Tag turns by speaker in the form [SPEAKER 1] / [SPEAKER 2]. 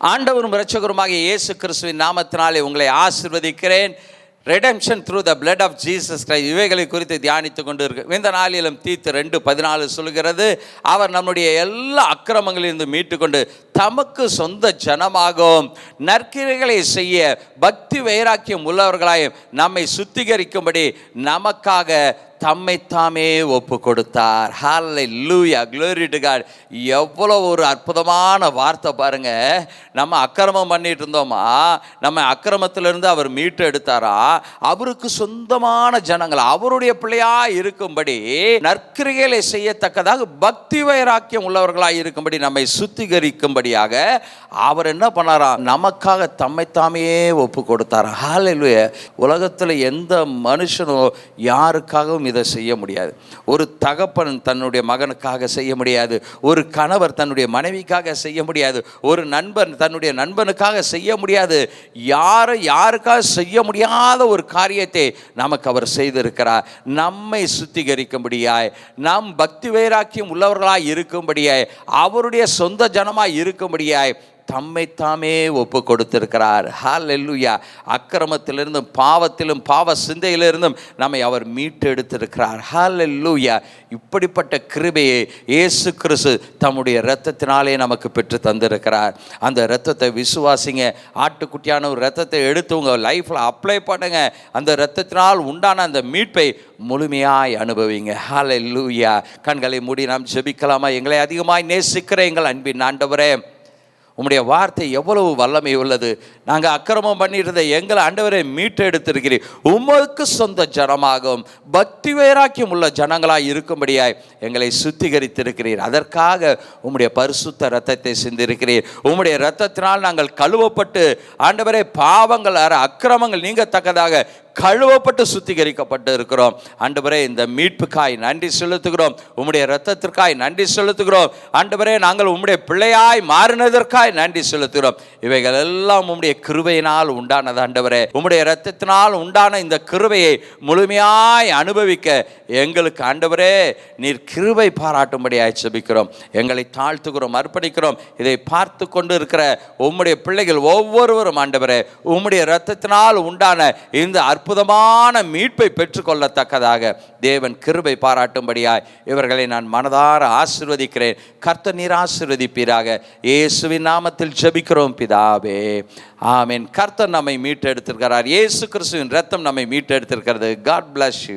[SPEAKER 1] ஆண்டவரும் இரட்சகருமாகிய இயேசு கிறிஸ்துவின் நாமத்தினாலே உங்களை ஆசீர்வதிக்கிறேன். Redemption through the blood of Jesus Christ, இவைகளை குறித்து தியானித்து கொண்டு இருக்கு. இந்த நாளிலும் தீத்து 2:14 சொல்கிறது, அவர் நம்முடைய எல்லா அக்கிரமங்களிலிருந்து மீட்டுக்கொண்டு தமக்கு சொந்த ஜனமாகவும் நற்கிரைகளை செய்ய பக்தி வைராக்கியம் உள்ளவர்களாயும் நம்மை சுத்திகரிக்கும்படி நமக்காக தம்மைத்தாமே ஒப்பு கொடுத்தார். ஹல்லேலூயா, glory to God. எவ்வளோ ஒரு அற்புதமான வார்த்தை பாருங்க. நம்ம அக்கிரமம் பண்ணிட்டு இருந்தோமா, நம்ம அக்கிரமத்திலிருந்து அவர் மீட்டு எடுத்தாரா, அவருக்கு சொந்தமான ஜனங்கள் அவருடைய பிள்ளையா இருக்கும்படி நற்கிரைகளை செய்யத்தக்கதாக பக்தி வைராக்கியம் உள்ளவர்களாய் இருக்கும்படி நம்மை சுத்திகரிக்கும்படியாக அவர் என்ன பண்ணாரா, நமக்காக தம்மைத்தாமே ஒப்பு கொடுத்தாரா. ஹல்லேலூயா. உலகத்தில் எந்த மனுஷனோ யாருக்காகவும் இதை செய்ய முடியாது. ஒரு தகப்பன் தன்னுடைய மகனுக்காக செய்ய முடியாது, ஒரு கணவர் தன்னுடைய மனைவிக்காக செய்ய முடியாது, ஒரு நண்பன் தன்னுடைய நண்பனுக்காக செய்ய முடியாது. யாருக்காக செய்ய முடியாத ஒரு காரியத்தை நமக்கு அவர் செய்திருக்கிறார். நம்மை சுத்திகரிக்கும்படியாய், நம் பக்தி வைராக்கியம் உள்ளவர்களாய் இருக்கும்படியாய், அவருடைய சொந்த ஜனமாய் இருக்கும்படியாய் தம்மைத்தாமே ஒப்பு கொடுத்திருக்கிறார். ஹல்லேலூயா. அக்கிரமத்திலிருந்தும் பாவத்திலும் பாவ சிந்தையிலிருந்தும் நம்மை அவர் மீட்டு எடுத்திருக்கிறார். ஹல்லேலூயா. இப்படிப்பட்ட கிருபையை இயேசு கிறிஸ்து தம்முடைய இரத்தத்தினாலே நமக்கு பெற்று தந்திருக்கிறார். அந்த இரத்தத்தை விசுவாசிங்க. ஆட்டுக்குட்டியான ஒரு இரத்தத்தை எடுத்து உங்கள் லைஃப்பில் அப்ளை பண்ணுங்க. அந்த இரத்தத்தினால் உண்டான அந்த மீட்பை முழுமையாய் அனுபவிங்க. ஹல்லேலூயா. கண்களை மூடி நாம் ஜெபிக்கலாமா? எங்களை அதிகமாய் நேசிக்கிற எங்கள் அன்பின் ஆண்டவரே, உம்முடைய வார்த்தை எவ்வளவு வல்லமை உள்ளது. நாங்கள் அக்கிரமம் பண்ணியிருந்த எங்களை ஆண்டவரை மீட்டு எடுத்திருக்கிறீர். உமக்கு சொந்த ஜனமாகவும் பக்தி வைராக்கியம் உள்ள ஜனங்களாய் இருக்கும்படியாய் எங்களை சுத்திகரித்திருக்கிறீர். அதற்காக உம்முடைய பரிசுத்த இரத்தத்தை சிந்திருக்கிறீர். உம்முடைய இரத்தத்தினால் நாங்கள் கழுவப்பட்டு ஆண்டவரே பாவங்கள் அக்கிரமங்கள் நீங்கத்தக்கதாக கழுவப்பட்டு சுத்திகரிக்கப்பட்டு இருக்கிறோம். ஆண்டவரே, இந்த மீட்புக்காய் நன்றி செலுத்துகிறோம். உம்முடைய இரத்தத்திற்காய் நன்றி செலுத்துகிறோம். ஆண்டவரே, நாங்கள் உம்முடைய பிள்ளையாய் மாறினதற்காய் நன்றி செலுத்துகிறோம். இவைகள் எல்லாம் உம்முடைய கிருபையினால் உண்டானது. ஆண்டவரே, உம்முடைய இரத்தத்தினால் உண்டான இந்த கிருபையை முழுமையாய் அனுபவிக்க எங்களுக்கு ஆண்டவரே நீர் கிருபை பாராட்டும்படியாய் ஜெபிக்கிறோம். எங்களை தாழ்த்துகிறோம், அர்ப்பணிக்கிறோம். இதை பார்த்து கொண்டு இருக்கிற உம்முடைய பிள்ளைகள் ஒவ்வொருவரும் ஆண்டவரே, உம்முடைய இரத்தத்தினால் உண்டான இந்த அற்புதமான மீட்பை பெற்றுக்கொள்ளத்தக்கதாக தேவன் கிருபை பாராட்டும்படியாய் இவர்களை நான் மனதார ஆசீர்வதிக்கிறேன். கர்த்தர் நீர் ஆசீர்வதிப்பீராக. இயேசுவின் நாமத்தில் ஜெபிக்கிறோம் பிதாவே, ஆமென். கர்த்தர் நம்மை மீட்டெடுத்திருக்கிறார். இயேசு கிறிஸ்துவின் இரத்தம் நம்மை மீட்டெடுத்திருக்கிறது. God bless you.